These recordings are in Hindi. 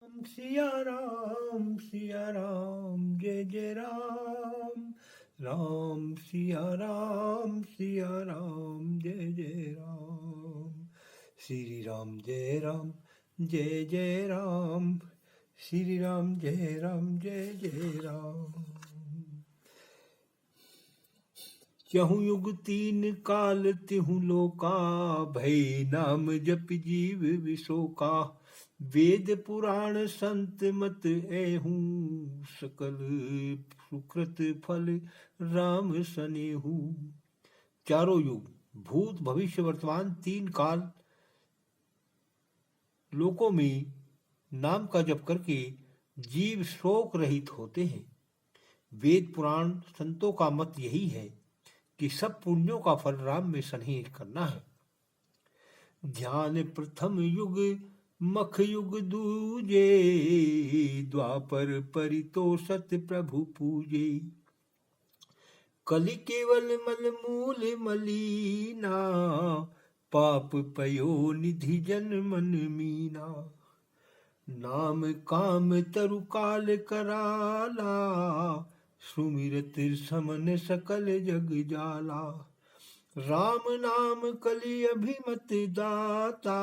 सिया राम जय जय राम। राम सिया राम जय जय राम। श्री राम जय जय राम। श्री राम जय जय राम। चहु युग तीन काल तिहु लोका, भय नाम जप जीव विशोका। वेद पुराण संत मत एहू, सकल सुकृत फल राम सनेहू। चारों युग भूत भविष्य वर्तमान तीन काल लोकों में नाम का जप करके जीव शोक रहित होते हैं। वेद पुराण संतों का मत यही है कि सब पुण्यों का फल राम में सन्निहित करना है। ध्यान प्रथम युग मख युग दूजे, द्वापर परितोषत प्रभु पूजे। कलि केवल मल मूल मलीना, पाप पयो निधि जन मन मीना। नाम काम तरु काल कराला, सुमिरत समन सकल जग जाला। राम नाम कलि अभिमत दाता,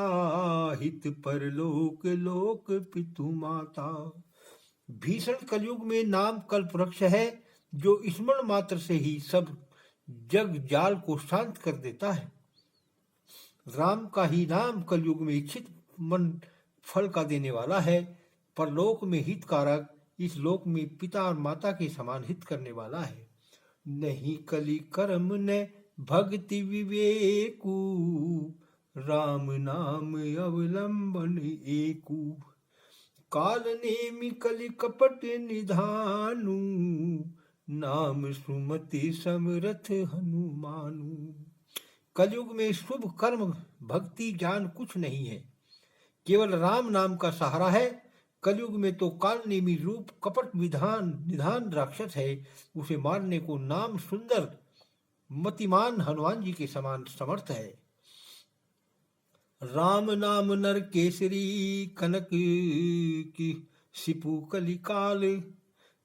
हित परलोक लोक पितु माता। भीषण कलयुग में नाम कल्प वृक्ष है, जो स्मरण मात्र से ही सब जग जाल को शांत कर देता है। राम का ही नाम कलयुग में इच्छित मन फल का देने वाला है। परलोक में हितकारक, इस लोक में पिता और माता के समान हित करने वाला है। नहीं कलि कर्म न भक्ति विवेकु, राम नाम अवलंबन एकु। काल नेमि कलि कपट निधानु, नाम सुमति समरथ हनुमानु। कलयुग में शुभ कर्म भक्ति ज्ञान कुछ नहीं है, केवल राम नाम का सहारा है। कलयुग में तो कालनेमी रूप कपट निधान राक्षस है, उसे मारने को नाम सुंदर मतिमान हनुमान जी के समान समर्थ है। राम नाम नर केसरी, कनक की सिपु कलिकाल।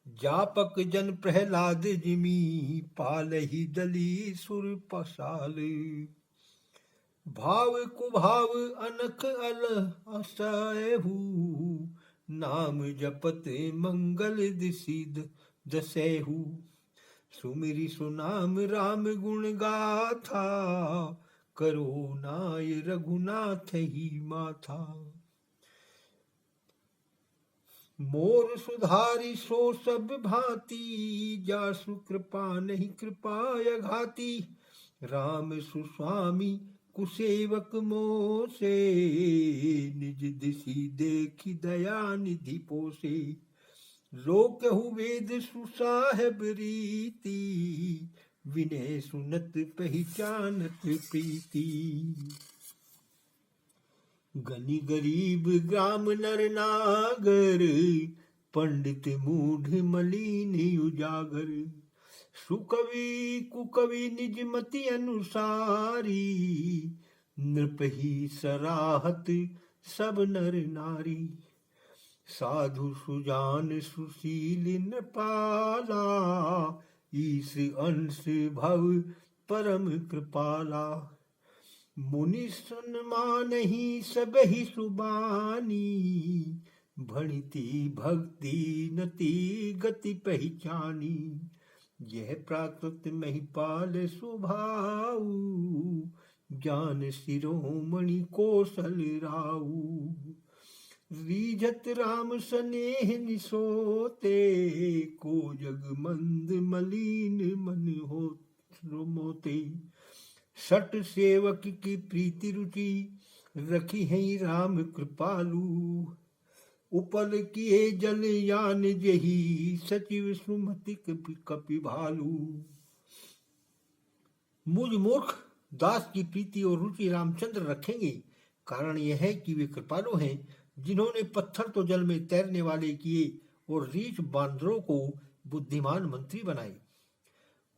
जापक जन प्रहलाद जिमी, पाल ही दली सुर पसाल। भाव कुभाव अनख अल असहु, नाम जपत मंगल दिसिद दसेहु। सुमिरि सुनाम राम गुण गाथा, करो नाय रघुनाथ ही माथा। मोर सुधारी सो सब भांति, जासु कृपा नहीं कृपाय घाती। राम सुस्वामी कुसेवक मोसे, निज दिशि देखी दया निधि पोसे। लोकहु वेद सुसाहेब रीति, विनय सुनत पहचानत प्रीति। गनि गरीब ग्राम नर नागर, पंडित मूढ़ मलिन उजागर। सुकवि कुकवि निज मति अनुसारी, नृपहि सराहत सब नर नारी। साधु सुजान सुशील नृपाला, ईश अंश भव परम कृपाला। मुनि सन्मानहि सबहि सुबानी, भणिति भक्ति नति गति पहचानी। यह प्राकृत महिपाल सुभाऊ, ज्ञान शिरोमणि कौशल राऊ। रीझत राम सनेह निसोते, को जग मंद मलिन मन हो मोते। सट सेवक की प्रीति रुचि, रखी है राम कृपालु। उपल किए जल यान जही, सचिव सुमति कपि भालू। मुझ मूर्ख दास की प्रीति और रुचि रामचंद्र रखेंगे। कारण यह है कि वे कृपालु हैं, जिन्होंने पत्थर तो जल में तैरने वाले किए और रीछ बांदरों को बुद्धिमान मंत्री बनाए।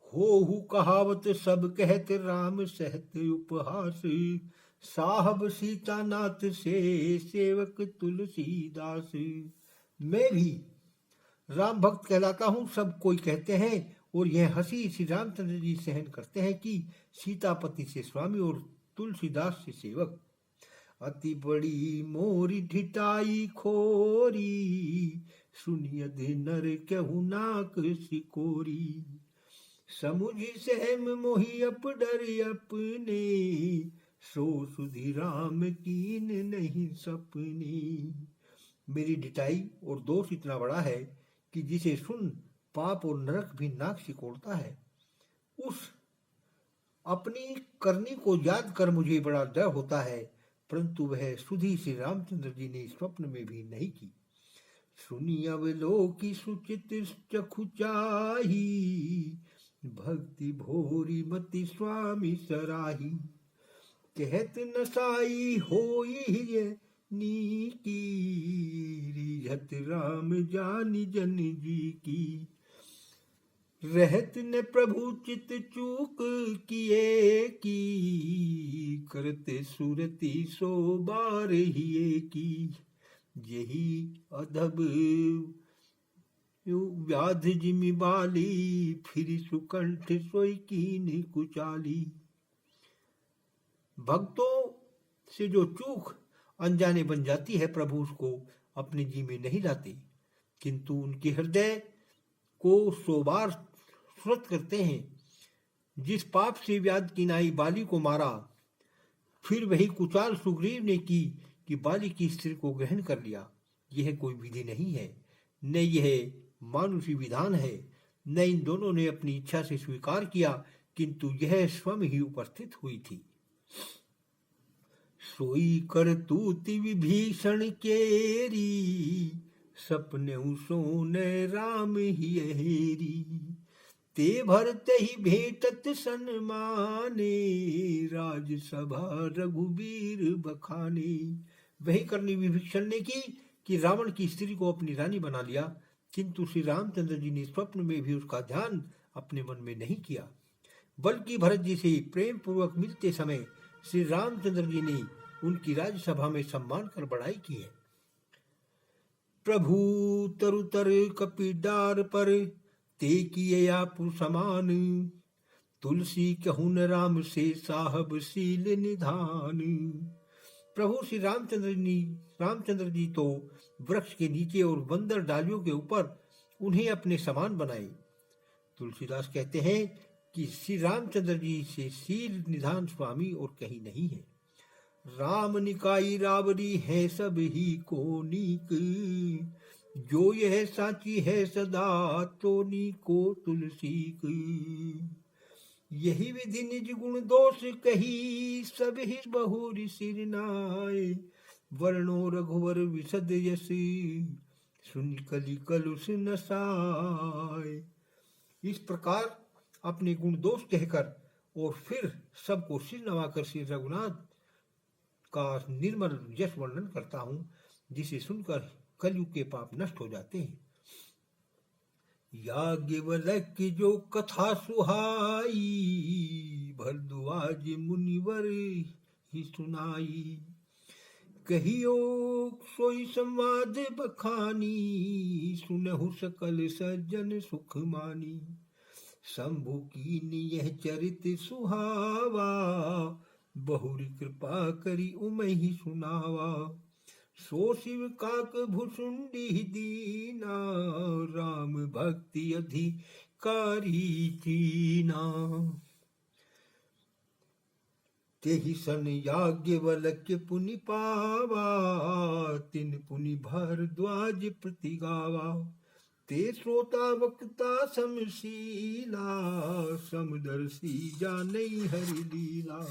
हो कहावत सब कहत, राम सहत उपहास। साहब सीतानाथ से सेवक तुलसीदास। मैं भी राम भक्त कहलाता हूँ, सब कोई कहते हैं, और यह हंसी श्री रामचंद्र जी सहन करते हैं कि सीतापति से स्वामी और तुलसीदास से सेवक। अति बड़ी मोरी ढिठाई खोरी, सुनियद नर कहु नाक सिकोरी। समुझ सहम मोहि अप डर अपने, सो सुधि राम कीन नहीं सपने। मेरी ढिठाई और दोष इतना बड़ा है कि जिसे सुन पाप और नरक भी नाक सिकोड़ता है। उस अपनी करनी को याद कर मुझे बड़ा डर होता है, परंतु वह सुधि श्री रामचंद्र जी ने स्वप्न में भी नहीं की। सुनी अवलोकी सुचित चखु चाही, भक्ति भोरी मति स्वामी सराही। कहत नसाई होई नीकी, रिझत राम जानी जन जी की। रहत न प्रभु चित चूक किए की, करते सुरति सो बार हिए की। यही अधब व्याध जिमि बाली, फिर सुकंठ सोई कीन कुचाली। भक्तों से जो चूक अनजाने बन जाती है, प्रभु उसको अपने जी में नहीं लाते, किंतु उनके हृदय को 100 बार स्मृत करते हैं। जिस पाप से व्याध की नाई बाली को मारा, फिर वही कुचाल सुग्रीव ने की कि बाली की स्त्री को ग्रहण कर लिया। यह कोई विधि नहीं है, न यह मानुषी विधान है, न इन दोनों ने अपनी इच्छा से स्वीकार किया, किंतु यह स्वयं ही उपस्थित हुई थी। सोई करतूति विभीषण केरी, सपने सोने राम ही हेरी। ते भरते ही भेटत सन्माने, राजसभा रघुबीर बखाने। वही करनी विभीषण ने की कि रावण की स्त्री को अपनी रानी बना लिया, किंतु श्री रामचंद्र जी ने स्वप्न में भी उसका ध्यान अपने मन में नहीं किया, बल्कि भरत जी से प्रेम पूर्वक मिलते समय श्री रामचंद्र जी ने उनकी राज्यसभा में सम्मान कर बड़ाई की है। प्रभु तरुतर कपिडार पर, ते किए आपु समान। तुलसी कहून राम से साहब सील निधान। प्रभु श्री रामचंद्र जी तो वृक्ष के नीचे और बंदर डालियों के ऊपर उन्हें अपने समान बनाए। तुलसीदास कहते हैं कि श्री रामचंद्र जी से शील निधान स्वामी और कहीं नहीं है। राम निकाई रावरी है सब ही को नीक, जो यह साची है सदा तो नीको तुलसी की। यही विधि निज गुण दोष कही, सब ही बहुरी सिर नाय। वर्णो रघुवर विशद यश, सुन कलि कलुष नसाय। इस प्रकार अपने गुण दोष कहकर और फिर सबको सिर नवाकर श्री रघुनाथ का निर्मल यश वर्णन करता हूँ, जिसे सुनकर कलयुग के पाप नष्ट हो जाते हैं। याज्ञवल्क्य की जो कथा सुहाई, भरद्वाज मुनिवर ही सुनाई। कहियो सोई संवाद बखानी, सुनहु सकल सज्जन सुख मानी। शंभु की यह चरित सुहावा, बहुरी कृपा करी उमहि सुनावा। सो शिव काक भुसुंडी दीना, राम भक्ति अधिकारी कीना। तेहि सन याज्ञवल्क्य पुनि पावा, तिन पुनि भरद्वाज प्रति गावा। ते श्रोता वक्ता समशीला, समदर्शी जानई हरि लीला।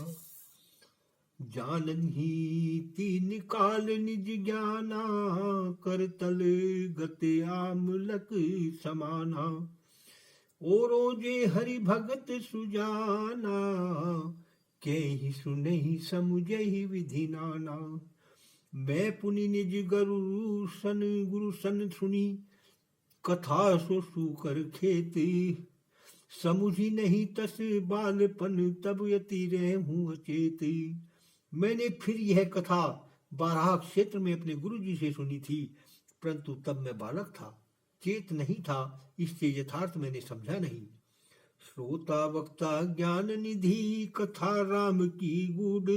जानही तीन काल निज ज्ञाना, करतल गते आमलक समाना। ओरो जे हरि भगत सुजाना, केहि सुनहि समुझहि विधि नाना। मैं पुनि निज गुरु सन सुनी, कथा सो सुकर खेत। समुझी नहीं तस बालपन, तब यति रहूं अचेत। मैंने फिर यह कथा बाराह क्षेत्र में अपने गुरुजी से सुनी थी, परंतु तब मैं बालक था, चेत नहीं था, इससे यथार्थ मैंने समझा नहीं। श्रोता वक्ता ज्ञान निधि कथा राम की गूढ़,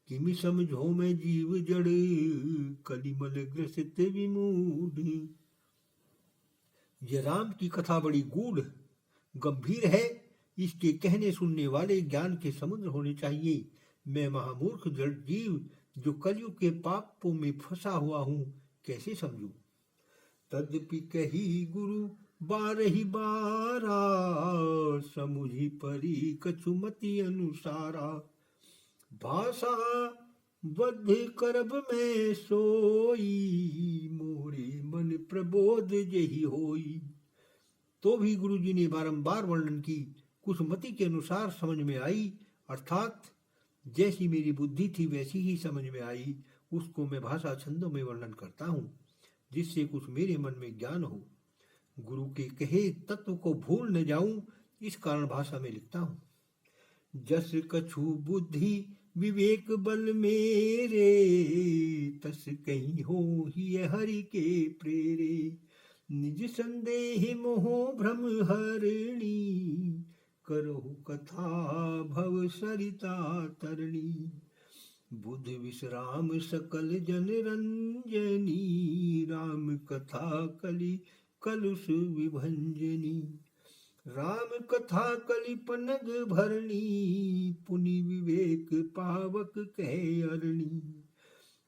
किमि समझो मैं जीव जड़ कलिमल ग्रसित विमूढ़। यह राम की कथा बड़ी गूढ़ गंभीर है, इसके कहने सुनने वाले ज्ञान के समुद्र होने चाहिए। मैं महामूर्ख जड़ जीव जो कलयुग के पापों में फंसा हुआ हूँ, कैसे समझूं? तद्यपि कही गुरु बारहि बारा, समुझि परी कछुमति अनुसारा। भाषा बद्ध करब में सोई, मोरे मन प्रबोध जही होई। तो भी गुरुजी ने बारंबार वर्णन की, कुछ मति के अनुसार समझ में आई, अर्थात जैसी मेरी बुद्धि थी वैसी ही समझ में आई। उसको मैं भाषा छंदों में वर्णन करता हूँ, जिससे कुछ मेरे मन में ज्ञान हो। गुरु के कहे तत्व को भूल न जाऊं, इस कारण भाषा में लिखता हूँ। जस कछु बुद्धि विवेक बल मेरे, तस कहीं हो ही हरि के प्रेरे। निज संदेह मोह भ्रम हरणी, करहु कथा भव सरिता तरणी। बुध विश्राम सकल जन रंजनी, राम कथा कलि कलुष विभंजनी। राम कथा कलि पनग भरणी, पुनि विवेक पावक कहे अरणी।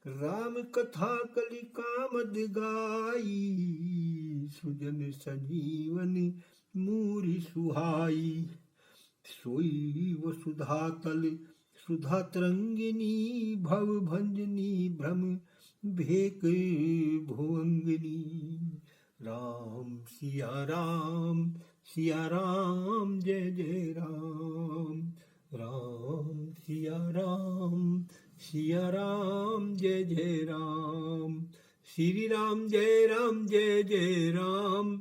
राम कथा कलि कामद गाई, सुजन संजीवन मूरि सुहाई। सोई वसुधा तल सुधा तरंगिनी, भव भंजनी भ्रम भेक भुवंगिनी। राम सिया राम जय जय राम। राम सिया राम जय जय राम। श्री राम जय जय राम।